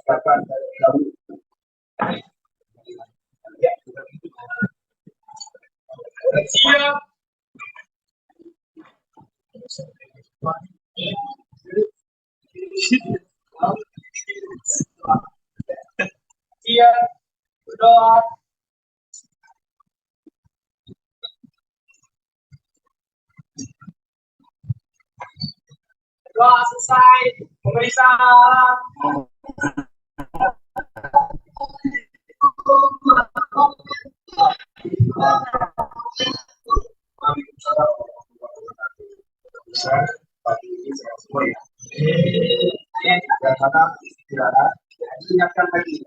silakan dahulu. Ya, siap. Siap, berdoa. Doa selesai, pemeriksaan. Pagi ini saya semua ya. Karena istirahat, ingatkan lagi.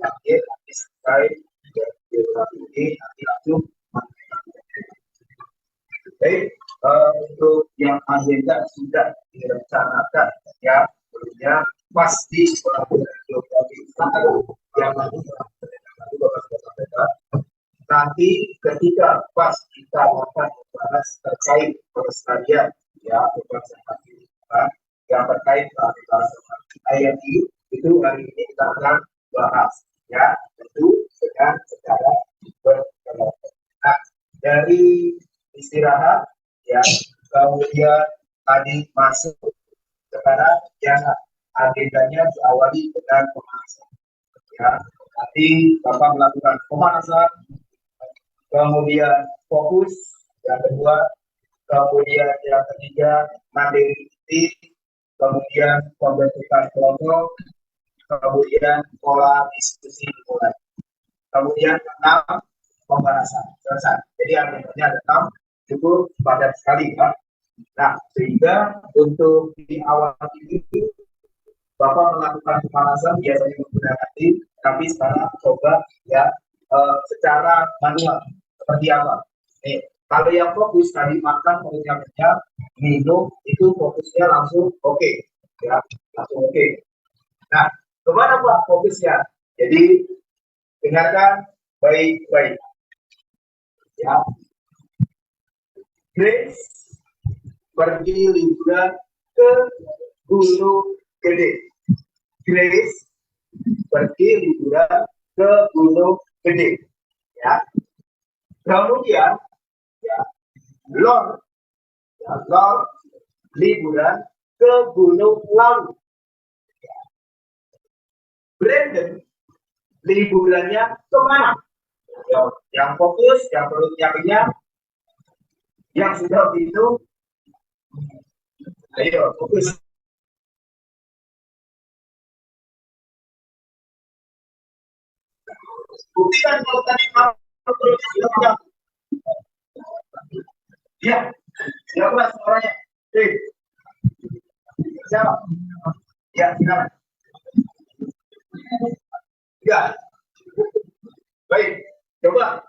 Nanti selesai nanti langsung. Baik, untuk yang agenda sudah direncanakan ya, tentunya pasti yang nanti ketika pas kita akan membahas terkait pelestarian ya yang terkait ayat itu hari ini kita akan bahas ya, tentu dengan secara berkelompok. Nah, dari istirahat ya, kemudian tadi masuk sekarang yang agendanya diawali dengan pemanasan ya. Nanti Bapak melakukan pemanasan, kemudian fokus yang kedua, kemudian yang ketiga mandiri, kemudian pembentukan kelompok, kemudian pola diskusi mulai, kemudian 6 pembahasan selesai. Jadi agendanya ada 6, cukup padat sekali Pak. Nah, sehingga untuk di awal ini Bapak melakukan pemanasan biasanya menggunakan tim, tapi sekarang coba ya secara manual seperti apa. Nih, kalau yang fokus tadi makan perutnya kenyang, minum itu fokusnya langsung oke, ya langsung oke. Nah, kemana Pak fokusnya? Jadi dengarkan baik-baik. Ya, Grace pergi liburan ke Gunung Gede. Grace pergi liburan ke Gunung Gede. Ya. Kemudian, ya, Lord liburan ke Gunung Lawu. Ya. Brandon liburannya kemana? Yang fokus, yang perutnya kenyang, yang sudah itu, ayo fokus. Buktikan kalau tadi perutnya sudah kenyang. Ya, siapa suaranya? Siapa? Ya, silakan. Ya, baik. Coba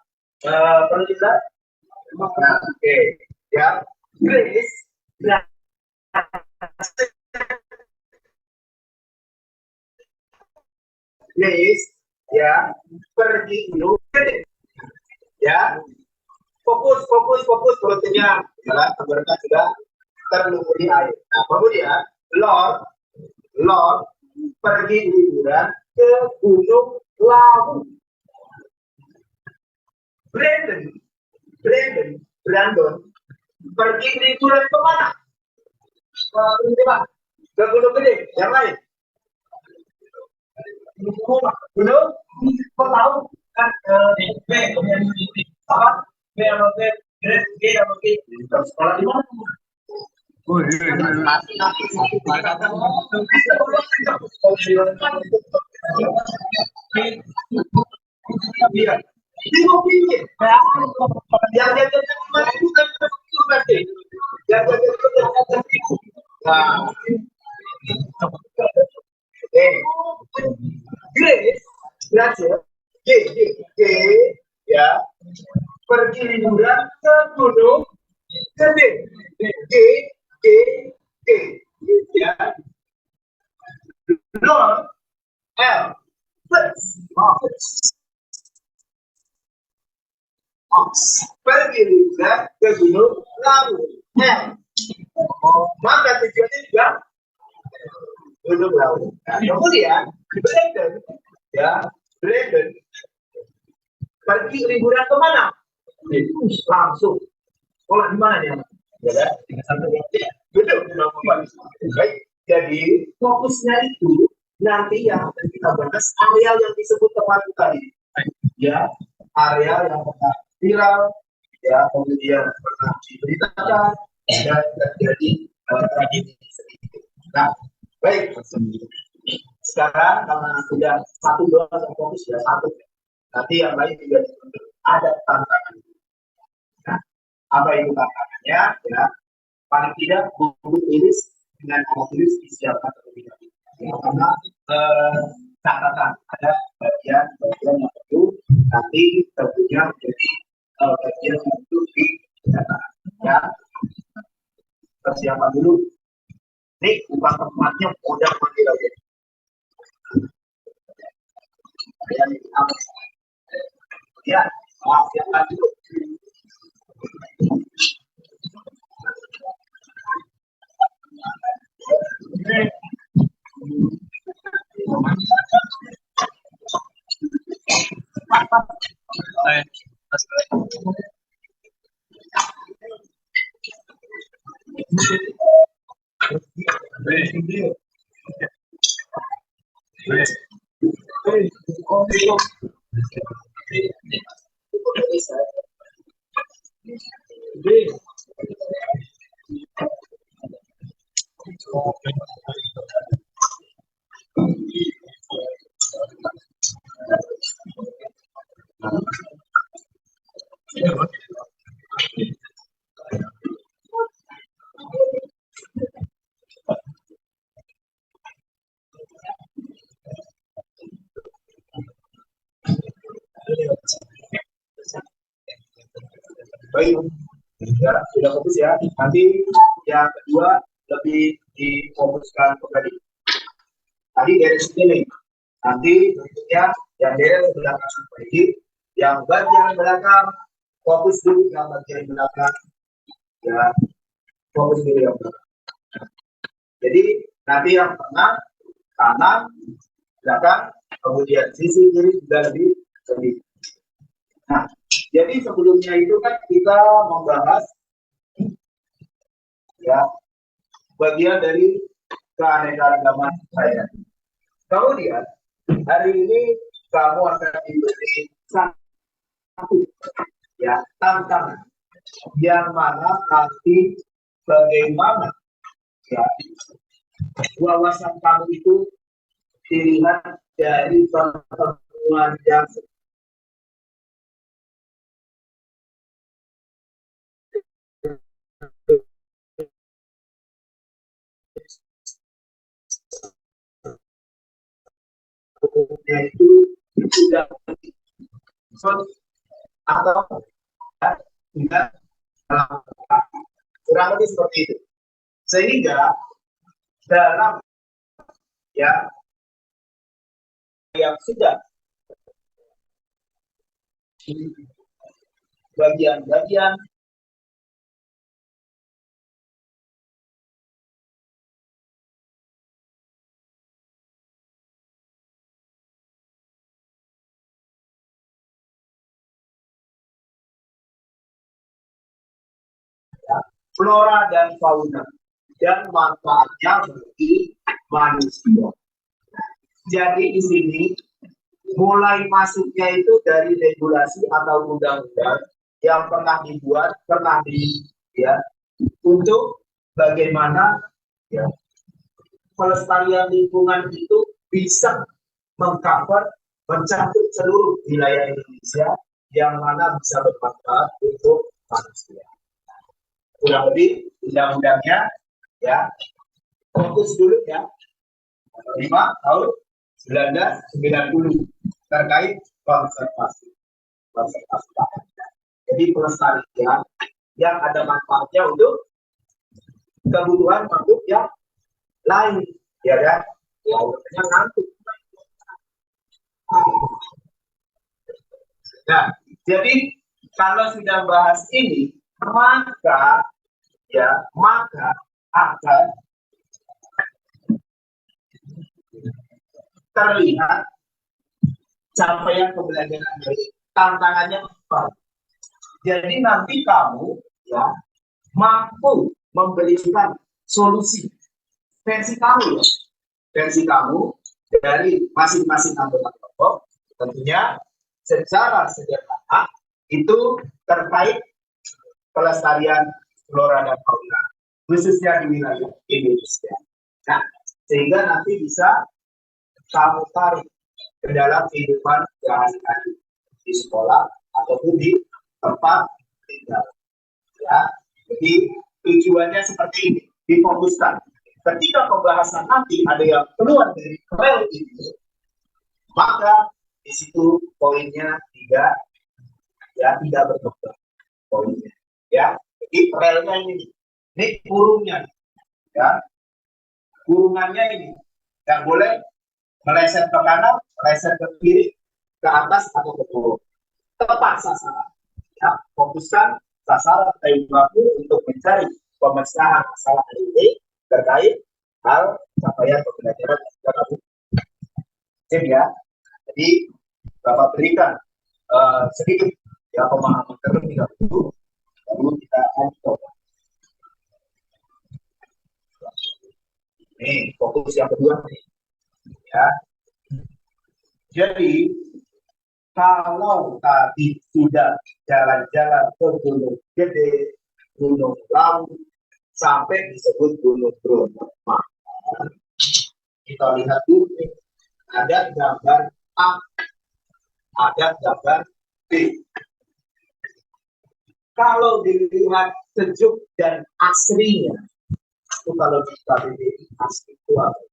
perlu kita. Nah, oke, ya. Grace, Grace, ya, pergi dulu, ya. Fokus perutnya, jalan tenggorokan sudah terlumuri air. Nah, kemudian Lord pergi liburan ke Gunung Lawu. Brandon pergi liburan kemana? Ke Gunung Gede, yang lain. Gunung Lawu kan B, kemudian apa? B sama B, G sama G. Sekolah di mana? Iya. Grace belajar G ya, pergi liburan ke Gunung Gede. G ya. Lord L pergi liburan ke Gunung Lawu. Maka tujuannya juga gunung laut. Nah, kemudian Brandon, ya Brandon pergi liburan kemana? Langsung. Sekolah di mana dia? Ya, betul. Baik. Jadi fokusnya itu nanti yang akan kita bahas areal yang disebut teman tadi. Ya, area yang pernah viral, ya kemudian pernah diberitakan dan terjadi tragedi sedikit. Nah, baik. Sekarang karena sudah satu dua fokus ya satu. Nanti yang lain juga ada tantangan. Nah, apa itu tantangannya? Ya, paling tidak buku tulis dengan buku tulis disiapkan terlebih dahulu. Ya, karena catatan ada bagian-bagian yang perlu nanti tentunya menjadi bagian yang perlu dikatakan. Ya, persiapan dulu. Ini bukan tempatnya mudah mandi lagi. Ya, siapkan dulu. Baik, ya, sudah fokus ya. Nanti yang kedua lebih difokuskan ke tadi dari sini. Nanti bentuknya yang dari sebelah kanan baik, yang bagian belakang fokus dulu yang bagian belakang, ya fokus dulu yang belakang. Jadi nanti yang tengah, kanan, belakang, kemudian sisi kiri juga lebih sedikit. Nah, jadi sebelumnya itu kan kita membahas ya bagian dari keanekaragaman saya. Kemudian hari ini kamu akan diberi satu ya tantangan yang mana nanti bagaimana ya wawasan kamu itu dilihat dari pertemuan yang itu sudah atau tidak kurang lebih seperti itu sehingga dalam ya yang sudah bagian-bagian flora dan fauna dan manfaatnya bagi manusia. Jadi di sini mulai masuknya itu dari regulasi atau undang-undang yang pernah dibuat, ya untuk bagaimana ya pelestarian lingkungan itu bisa mengcover mencakup seluruh wilayah Indonesia yang mana bisa bermanfaat untuk manusia. Kurang lebih undang-undangnya ya fokus dulu ya 5 tahun 1990 terkait konservasi lahan. Jadi pelestarian yang ada manfaatnya untuk kebutuhan makhluk yang lain, ya kan? Yang ngantuk. Nah, jadi kalau sudah bahas ini, maka agar terlihat capaian pembelajaran dari tantangannya apa. Jadi nanti kamu ya mampu memberikan solusi versi kamu ya, versi kamu dari masing-masing anggota kelompok, tentunya secara sederhana itu terkait pelestarian flora dan fauna khususnya di wilayah Indonesia. Nah, sehingga nanti bisa kamu tarik ke dalam kehidupan sehari-hari di sekolah ataupun di tempat tinggal. Ya, jadi tujuannya seperti ini, difokuskan. Ketika pembahasan nanti ada yang keluar dari rel ini, maka di situ poinnya tidak berkembang poinnya. Ya, jadi relnya ini kurungnya, ya, kurungannya ini nggak boleh meleset ke kanan, meleset ke kiri, ke atas atau ke bawah. Tepat sasaran. Ya, fokuskan sasaran kayu baku untuk mencari pemecahan masalah ini terkait hal capaian pembelajaran yang sudah kamu sip ya. Jadi Bapak berikan sedikit ya pemahaman terlebih dahulu, lalu kita akan coba. Nih fokus yang kedua nih ya. Jadi kalau tadi sudah jalan-jalan ke Gunung Gede, Gunung Lawu, sampai disebut Gunung Bromo, kita lihat dulu nih, ada gambar A, ada gambar B. Kalau dilihat sejuk dan asrinya, itu kalau di KBBI asri itu apa?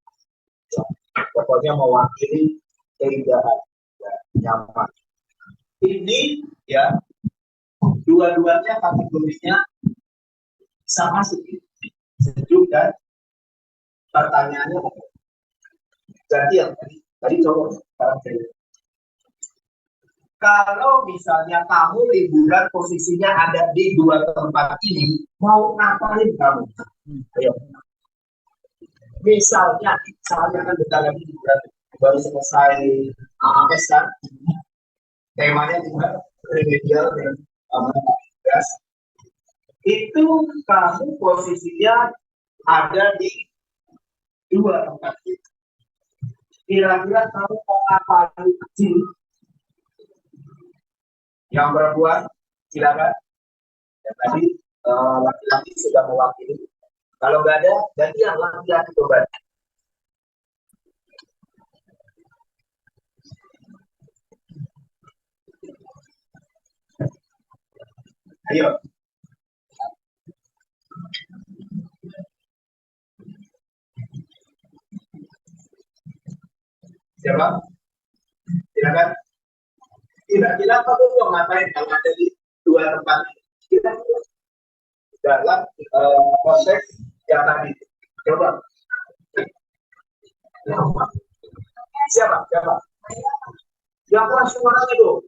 Pokoknya mewakili keindahan ya, nyaman. Ini ya dua-duanya kategorinya sama sih, sejuk dan pertanyaannya ganti yang tadi coba sekarang saya. Kalau misalnya kamu liburan posisinya ada di dua tempat ini, mau ngapain kamu? Ayo. Misalnya kan bentar lagi liburan baru selesai AAS kan, temanya juga remedial dan tugas. Itu kamu posisinya ada di dua tempat itu. Kira-kira kamu mau ngapain kecil? Yang perempuan silakan. Dan tadi laki-laki sudah mewakili. Kalau nggak ada, ganti yang laki-laki coba. Ayo. Siapa? Silakan. Kira-kira kamu mau ngapain kalau ada di dua tempat ini? Kira-kira dalam konteks yang tadi. Coba. Siapa? Yang keras suaranya itu.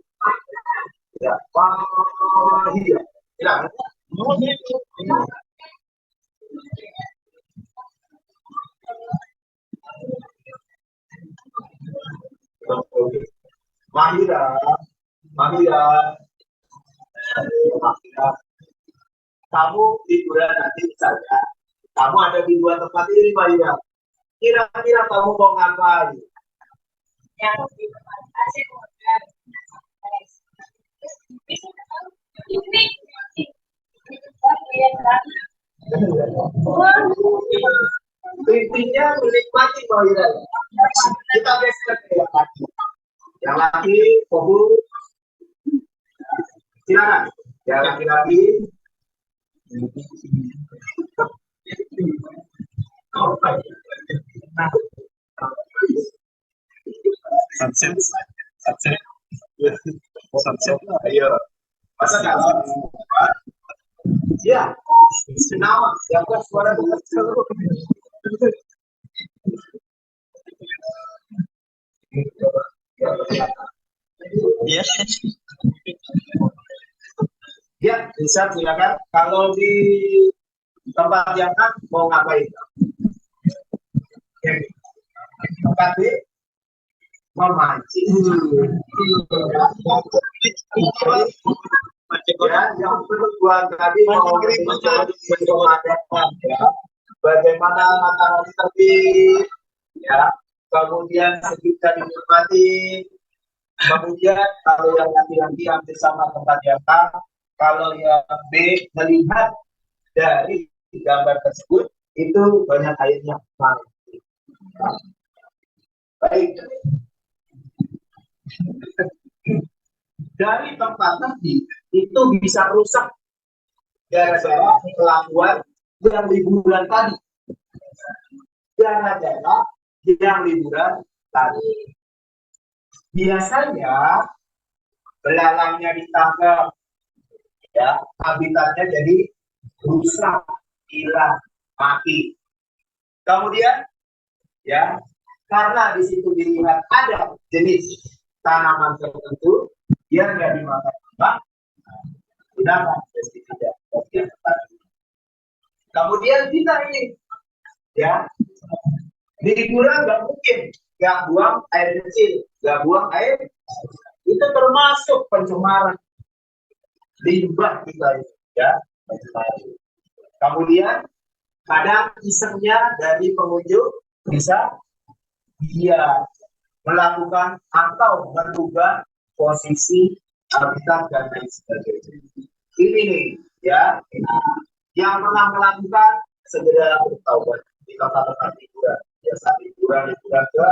Ya, Pak Hidya. Silakan. Mahira. Kamu liburan nanti misalnya, kamu ada di dua tempat ini, Mahira. Kira-kira kamu mau ngapain? Yang di tempat asik intinya menikmati Mahira. Kita geser ke yang laki. Yang laki, fokus. Silakan. Yang laki-laki. Sunset. Ayo. Masa kalau ya, nama yang suara ya. Ya, bisa silakan. Kalau di Tempat yang A mau ngapain? Tempat B memancing. Ya, yang kedua tadi mau memadamkan ya. Bagaimana matahari terbit, ya. Kemudian sejuta dinikmati. Kemudian kalau yang laki-laki hampir sama tempat yang A, kalau yang B melihat dari gambar tersebut itu banyak airnya. Baik. Dari tempat tadi itu bisa rusak gara-gara kelakuan yang liburan tadi. Gara-gara yang liburan tadi. Biasanya belalangnya ditangkap, ya, habitatnya jadi rusak, hilang, mati. Kemudian, ya, karena di situ dilihat ada jenis tanaman tertentu yang nggak dimakan orang, gunakan pestisida. Kemudian kita ini, ya, liburan nggak mungkin nggak buang air kecil, nggak buang air, itu termasuk pencemaran limbah kita itu, ya. Kemudian kadang isengnya dari pengunjung bisa dia melakukan atau merubah posisi habitat dan lain sebagainya. Ini nih, ya, yang pernah melakukan segera bertaubat di tempat-tempat liburan, biasa liburan ke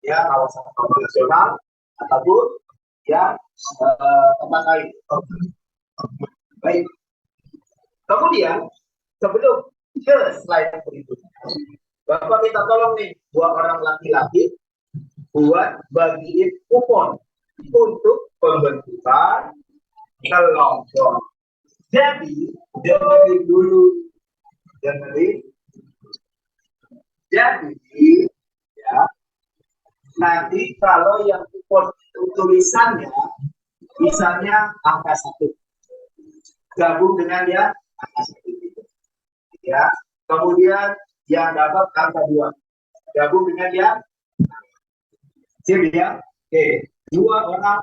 ya kawasan konvensional ataupun ya tempat lain. Baik. Kemudian sebelum ke slide berikutnya, Bapak minta tolong nih buat orang laki-laki buat bagiin kupon untuk pembentukan kelompok. Jadi dengerin dulu, dengerin. Jadi ya nanti kalau yang kupon itu tulisannya misalnya angka 1 gabung dengan ya angka 1 ya, kemudian yang dapat angka 2 gabung dengan ya sip ya. Oke, 2 orang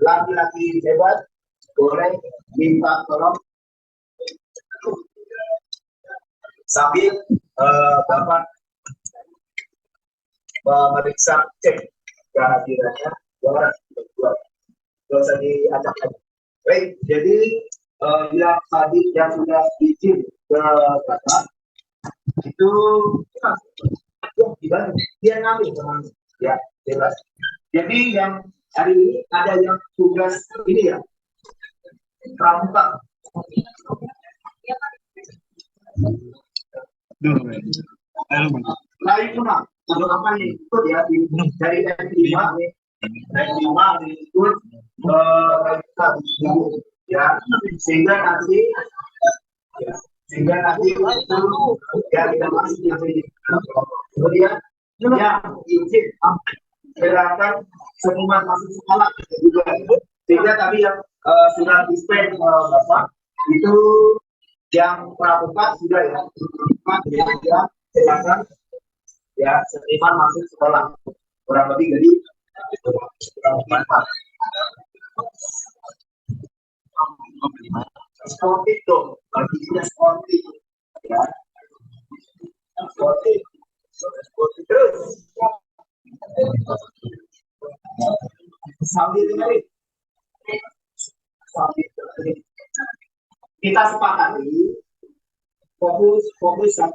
laki-laki hebat boleh minta tolong sambil Bapak memeriksa cek kehadirannya 2 orang, 2 usah diacak lagi. Baik, jadi yang tadi yang sudah izin ke Bapak itu ya, dia ngambil teman ya bebas. Jadi yang hari ini ada yang tugas ini ya pramuka. Lain cuma untuk apa nih itu ya dari M5 nih M5 itu ya sehingga nanti itu ya kita masih nanti kemudian yang izin gerakan semua masuk sekolah juga sehingga tadi yang sudah display Bapak itu yang pramuka sudah ya silakan ya seniman masuk sekolah kurang lebih jadi bermanfaat. Sportif dong, baginya sportif ya. Sportif terus sambil dengerin kita sepakati fokus 1,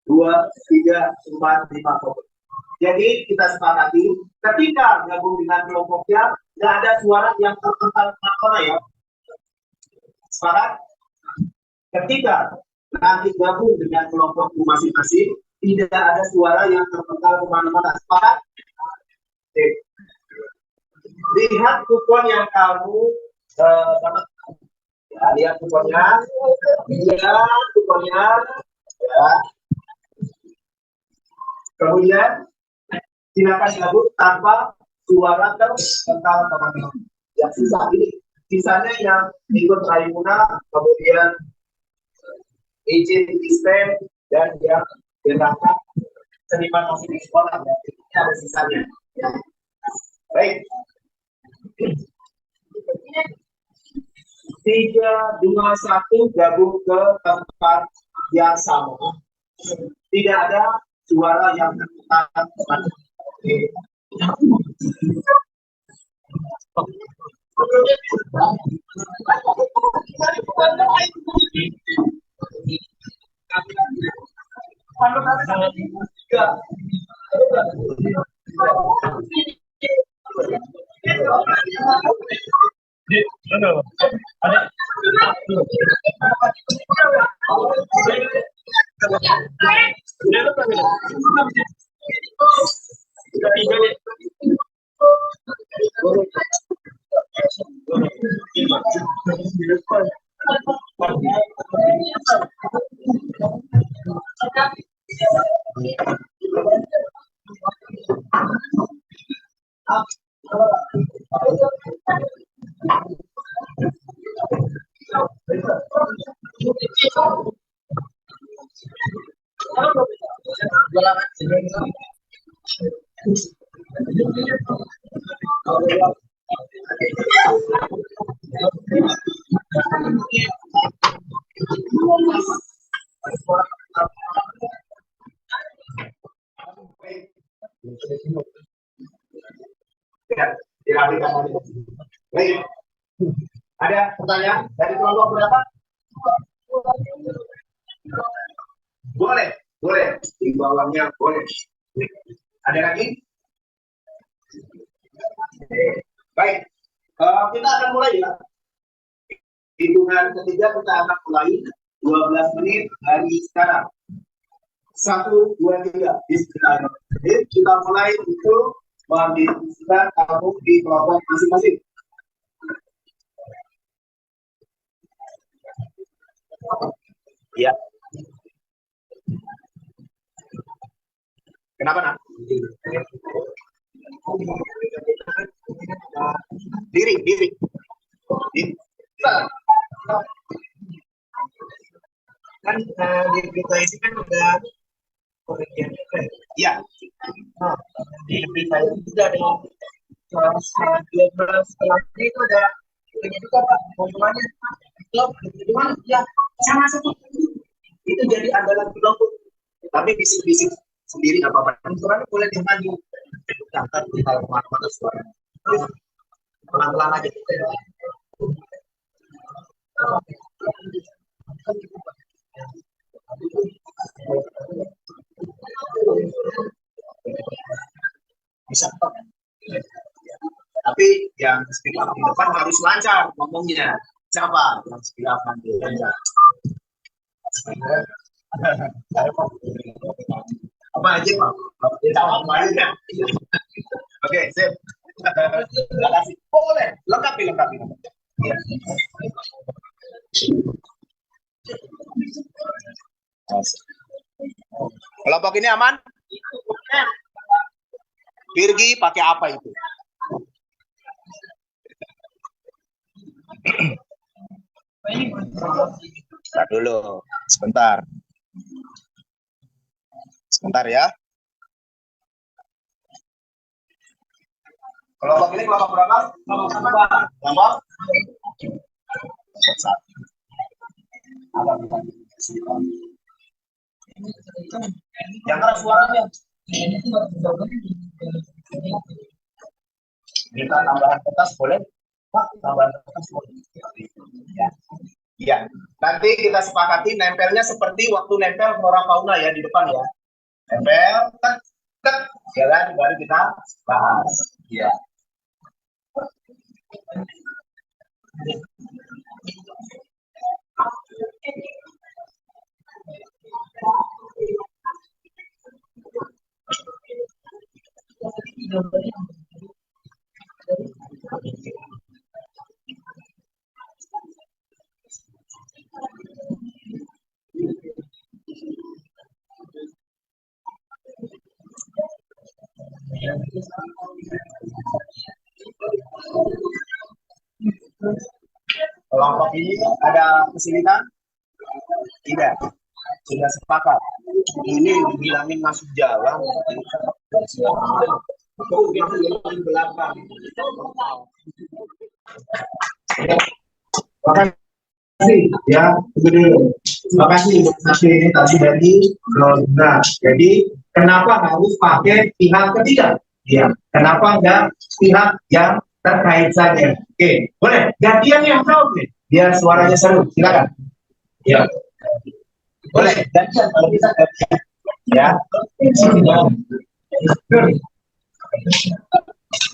2, 3, 4, 5 fokus. Jadi kita sepakati ketika gabung dengan kelompoknya nggak ada suara yang terpental mana ya. Sepakat? Ketika nanti gabung dengan kelompok masing-masing tidak ada suara yang terpental kemana-mana. Sepakat? Oke. Lihat kupon yang kamu dapat. Ya, lihat kuponnya. Lihat kuponnya. Ya. Kemudian silakan gabung tanpa suara terpental teman-teman. Yang sisa ini, sisanya yang ikut Raimuna, kemudian izin dispen dan yang dirangkap seniman masih di sekolah ya. Ini ada sisanya. Ya. Baik. 3, 2, 1 gabung ke tempat yang sama. Tidak ada suara yang terputar. Ya, dirapikan lagi. Baik. Ada pertanyaan dari kelompok berapa? Boleh, boleh. Di bawahnya boleh. Ada lagi? Baik. Kita akan mulai ya. Hitungan ketiga kita akan mulai 12 menit dari sekarang. 1, 2, 3. Bismillahirrahmanirrahim. Kita mulai itu mendiskusikan kamu di kelompok masing-masing. Ya. Kenapa nak? Diri. Kan di berita ini kan ada penelitiannya kan? Iya. Nah, di berita ini juga ada kelas 12 kelasnya itu ada ini juga Pak, hubungannya klub gimana? Ya, sama satu. Itu jadi andalan klub. Tapi bisik-bisik sendiri nggak apa-apa. Suaranya boleh dimaju. Jangan kalau kemana-mana suara. Pelan-pelan aja gitu ya. Bisa kok. Tapi yang speak up di depan harus lancar ngomongnya. Siapa yang speak up nanti? Apa aja Pak? Oke, sip. Terima kasih. Boleh, lengkapi. Ya. Kelompok ini aman? Virgi pakai apa itu? Nah, dulu, sebentar ya. Kelompok ini kelompok berapa? Kelompok yang keras suaranya. Minta tambahan kertas boleh? Pak, tambahan kertas boleh. Ya. Nanti kita sepakati nempelnya seperti waktu nempel flora fauna ya di depan ya. Nempel, tek, jalan baru kita bahas. Ya. Kelompok ini ada kesulitan? Tidak, sudah sepakat. Ini dibilangin masuk jalan. Itu di belakang. Makasih ya, makasih informasi ini tadi dari Lona. Jadi kenapa harus pakai pihak ketiga? Ya, kenapa enggak pihak yang terkait saja? Oke, boleh. Gantian yang jawab nih. Biar suaranya seru. Silakan. Ya, boleh. Gantian kalau bisa gantian. Ya.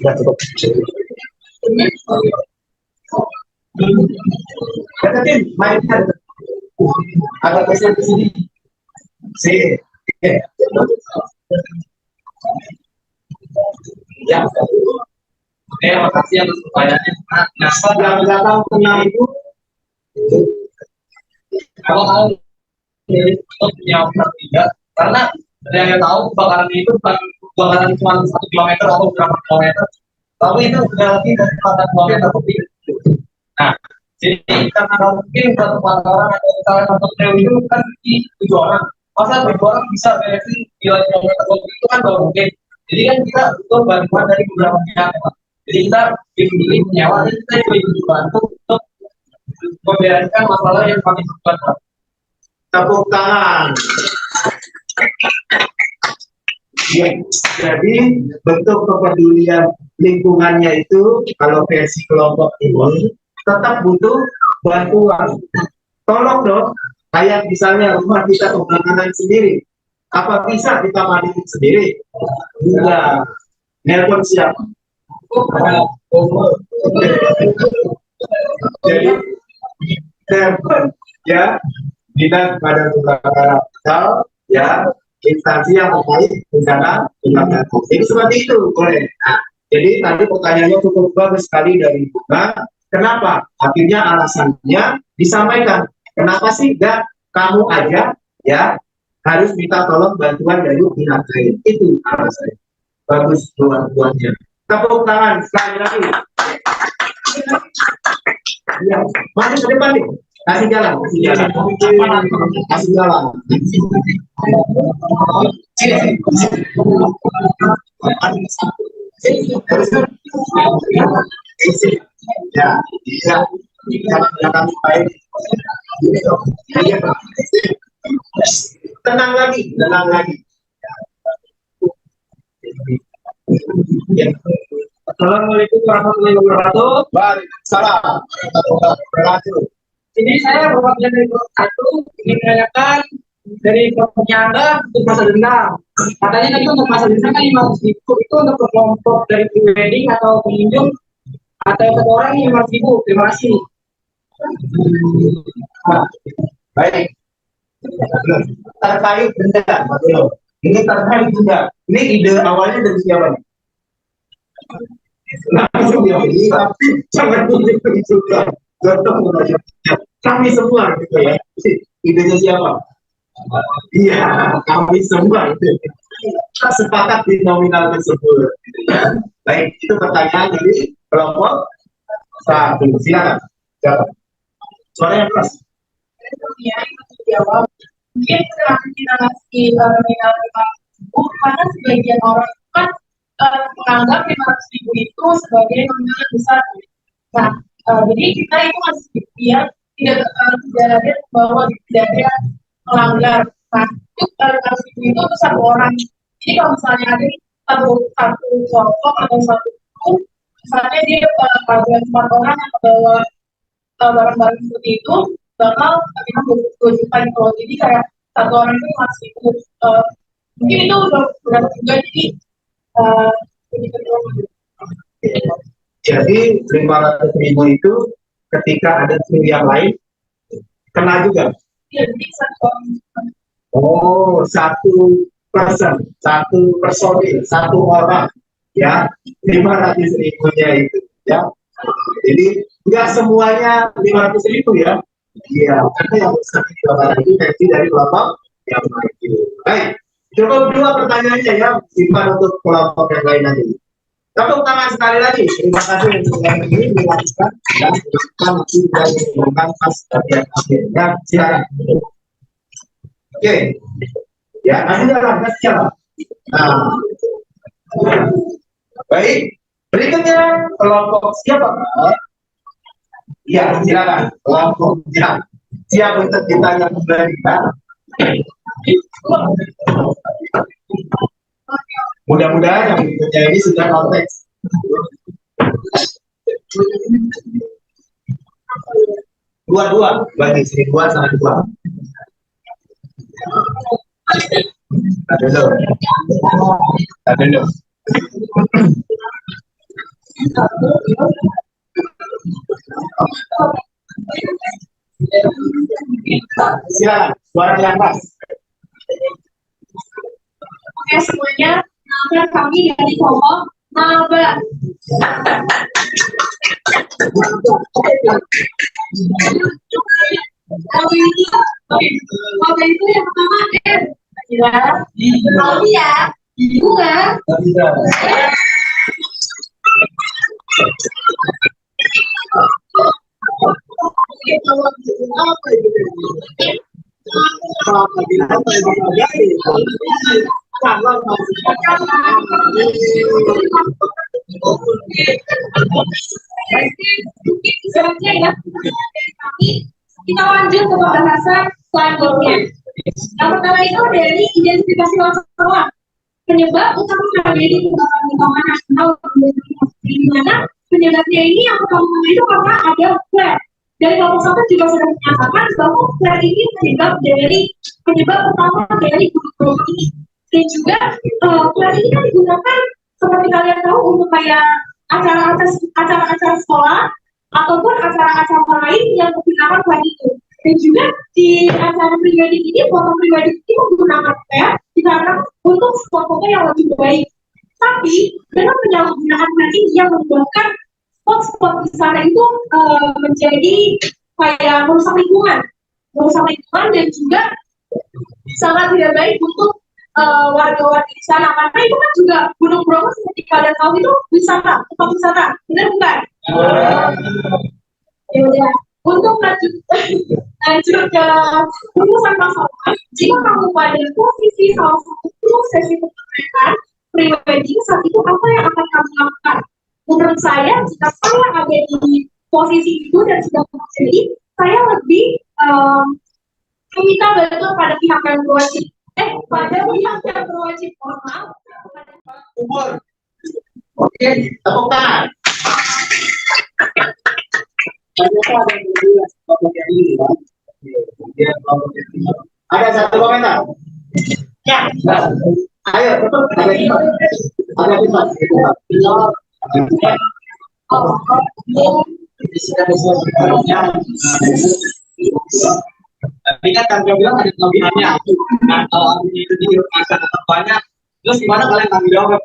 Ya, cukup. Gantian, mainkan. Agak geser ke sini. Sini. Oke. Ya. Oke, makasih atas pertanyaannya. Nah, yang belakang tengah itu kalau punya tidak, karena yang tahu kebakaran itu bukan kebakaran cuma 1 kilometer atau berapa kilometer, tapi itu sudah lebih dari 4 kilometer lebih. Nah, jadi karena mungkin satu kebakaran atau misalnya satu trail itu kan di 7 orang, masa 7 orang bisa beresin kilometer itu kan baru mungkin. Jadi kan kita butuh bantuan dari beberapa pihak. Jadi kita pilih menyewa dan kita juga bantu untuk membereskan masalah yang kami sebutkan. Tepuk tangan. Ya, jadi bentuk kepedulian lingkungannya itu kalau versi kelompok ini tetap butuh bantuan. Tolong dong, kayak misalnya rumah kita kebakaran sendiri, apa bisa kita mandiin sendiri? Enggak. Nelpon siapa? Jadi nelpon ya dinas pada kebakaran ya instansi yang terkait bencana kebakaran. Jadi seperti itu boleh. Nah, jadi tadi pertanyaannya cukup bagus sekali dari Bunga. Kenapa? Akhirnya alasannya disampaikan. Kenapa sih enggak kamu aja ya harus minta tolong bantuan dari pihak lain? Itu alasannya. Bagus buat-buatnya. Tepuk tangan sekali lagi. Ya, maju ke depan nih. Kasih jalan, kasih jalan. Kasih jalan. Ya, bisa. Jangan baik. Tenang lagi, tenang lagi. Assalamualaikum warahmatullahi wabarakatuh. Waalaikumsalam warahmatullahi wabarakatuh. Ini saya perwakilan dari kelompok 1 ingin menanyakan dari kelompoknya Anda untuk masa dendam. Katanya tadi untuk masa dendam kan 500.000 itu untuk kelompok dari pre-wedding atau pengunjung atau satu orang 500.000. Terima kasih. Baik. Terkait denda, betul. Ini terkait denda. Ini ide awalnya dari siapa nih? Tapi jangan tunjuk juga. Kami semua gitu ya. Idenya siapa? Iya, kami semua itu. Kita sepakat di nominal tersebut. Gitu ya. Baik, itu pertanyaan dari kelompok 1. Silakan. Jawab. Suaranya keras. Ya, itu jawab. Mungkin setelah kita ngasih nominal 5.000, karena sebagian orang kan menganggap 500.000 itu sebagai nominal yang besar. Nah, jadi kita itu masih biar tidak ada bahwa tidak ada melanggar. Nah, itu 500.000 itu satu orang. Jadi kalau misalnya ada satu kelompok atau satu grup, misalnya dia ada 4 orang yang membawa barang-barang seperti itu, bakal kita 2 juta gitu. Jadi kayak satu orang itu masih mungkin itu udah berapa juga, jadi jadi 500.000 itu ketika ada tim yang lain kena juga. ya, jadi satu orang. Oh, satu personil, satu orang ya 500.000-nya itu ya. Jadi nggak semuanya 500.000 ya. Iya, karena yang besar itu versi dari kelompok yang maju. Baik, cukup 2 pertanyaannya ya, simpan untuk kelompok yang lain nanti. Tepuk tangan sekali lagi. Terima kasih untuk yang ini dilanjutkan dan kita nanti juga mengumumkan pas bagian akhirnya. Silakan. Oke. Ya, nanti jalan, siapa? Nah, baik. Berikutnya kelompok siapa? Ya, silakan. Kelompok ya. Siap untuk kita yang berani. Mudah-mudahan yang berikutnya ini sudah konteks. Dua, bagi sini 2 sama 2. Ada dulu. Silakan, suara yang pas. Oke semuanya, nama kami dari kelompok Maba. Maba itu yang pertama M. Ya, tahu ya, bunga. Selanjutnya ya, kita lanjut ke pembahasan selanjutnya. Yang pertama itu dari identifikasi masalah. Penyebab utama tragedi kebakaran lingkungan nasional di mana penyebabnya ini yang pertama itu karena ada flare. Dari kelompok satu juga sudah menyatakan bahwa flare ini penyebab utama dari gunung ini. Dan juga flare ini kan digunakan seperti kalian tahu untuk kayak acara-acara sekolah ataupun acara-acara lain yang menggunakan flare itu. Dan juga di acara pribadi ini, foto pribadi ini menggunakan flare dikarenakan untuk foto yang lebih baik. Tapi dengan penyalahgunaan flare ini yang membuatkan spot-spot di sana itu menjadi kayak merusak lingkungan dan juga sangat tidak baik untuk warga-warga di sana, karena itu kan juga Gunung Bromo seperti kalian tahu itu tempat wisata, benar bukan? Ya udah, untuk lanjut ke rumusan masalah, jika kamu pada posisi salah satu prosesi pemotretan pre-wedding, saat itu apa yang akan kamu lakukan? Menurut saya, jika saya ada di posisi itu dan sudah terjadi, saya lebih meminta bantuan pada pihak yang berwajib. Pada pihak yang berwajib formal. Umur. Oke, tepuk tangan. Ada satu komentar? Ya. Ayo, cepat. Ada lima. Tapi kan Kang bilang ada kelebihannya. Nah, kalau itu dirasa tetap banyak, terus gimana kalian tanggung jawab?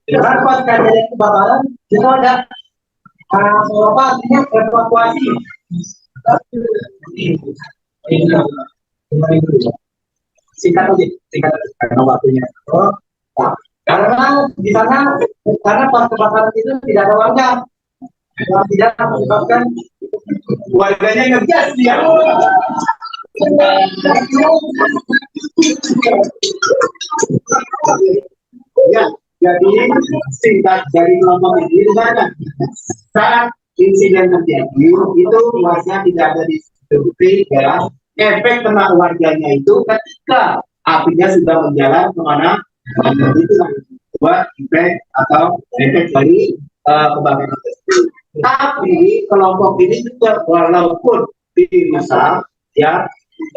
Dengan pas kejadian kebakaran, kita ada artinya evakuasi. Singkat karena waktunya. Karena di sana, karena pas kebakaran itu tidak ada warga, yang tidak menyebabkan warganya ngegas dia. Ya, jadi singkat dari kelompok ini mana? Saat insiden terjadi itu luasnya tidak ada distribusi ya. Efek kena warganya itu ketika apinya sudah menjalar kemana, itu buat efek atau efek dari kebakaran tersebut. Tapi kelompok ini juga walaupun dirusak ya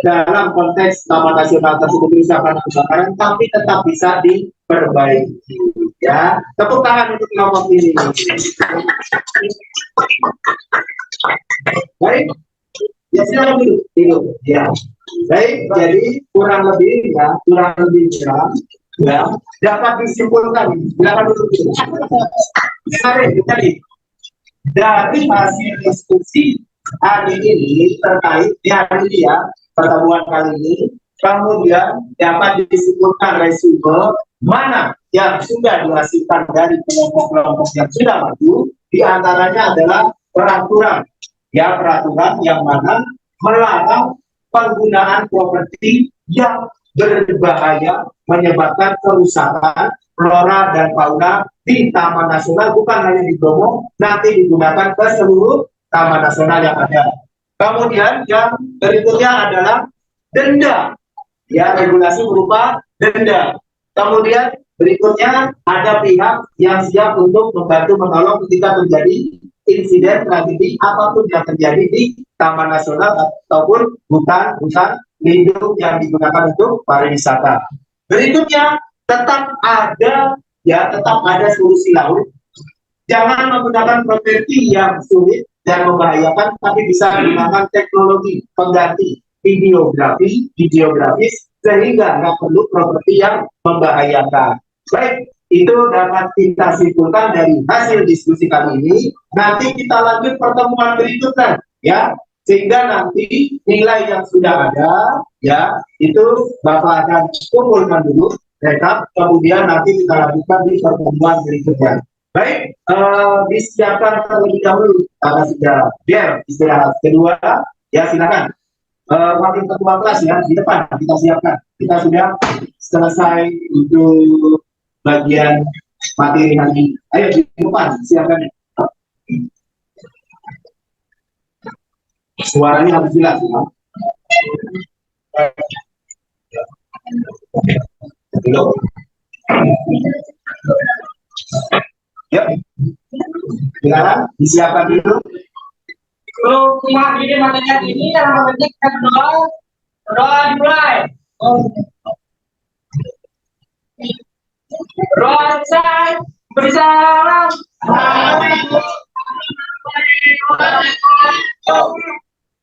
dalam konteks taman nasional tersebut bisa karena kebakaran, tapi tetap bisa diperbaiki ya. Tepuk tangan untuk kelompok ini. Baik. Ya silakan dulu. Ya. Baik, jadi kurang lebih ya dapat disimpulkan. Silakan dulu. Mari tadi dari hasil diskusi hari ini terkait di hari ini ya pertemuan kali ini, kemudian dapat disimpulkan resume mana yang sudah dihasilkan dari kelompok-kelompok yang sudah maju, di antaranya adalah peraturan, ya peraturan yang mana melarang penggunaan properti yang berbahaya menyebabkan kerusakan flora dan fauna di Taman Nasional, bukan hanya di Bromo, nanti digunakan ke seluruh Taman Nasional yang ada. Kemudian yang berikutnya adalah denda, ya regulasi berupa denda. Kemudian berikutnya ada pihak yang siap untuk membantu menolong ketika terjadi insiden tragedi apapun yang terjadi di Taman Nasional ataupun hutan lindung yang digunakan untuk pariwisata. Berikutnya tetap ada solusi laut. Jangan menggunakan properti yang sulit dan membahayakan, tapi bisa menggunakan teknologi pengganti videografis sehingga nggak perlu properti yang membahayakan. Baik, itu dapat kita simpulkan dari hasil diskusi kali ini. Nanti kita lanjut pertemuan berikutnya, ya, sehingga nanti nilai yang sudah ada, ya, itu Bapak akan kumpulkan dulu, rekap, kemudian nanti kita lanjutkan di pertemuan berikutnya. Baik, disiapkan terlebih dahulu karena sudah istirahat. Kedua, ya silakan. Wakil ketua kelas ya di depan kita siapkan. Kita sudah selesai untuk bagian materi hari ini. Ayo di depan siapkan. Suaranya harus jelas ya. Belum. Ya, silakan disiapkan dulu. Kalau cuma ini materinya ini dalam materi kita berdoa dimulai. Doa selesai bersalam.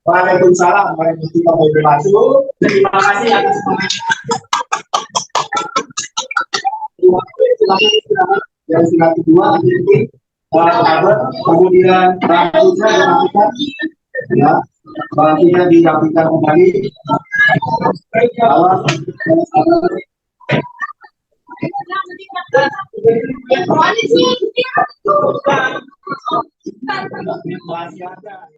Waalaikumsalam warahmatullahi wabarakatuh. Terima kasih atas silakan yang sila kedua nanti kemudian rambutnya dirapikan, ya, bahannya dirapikan kembali. Masih ada.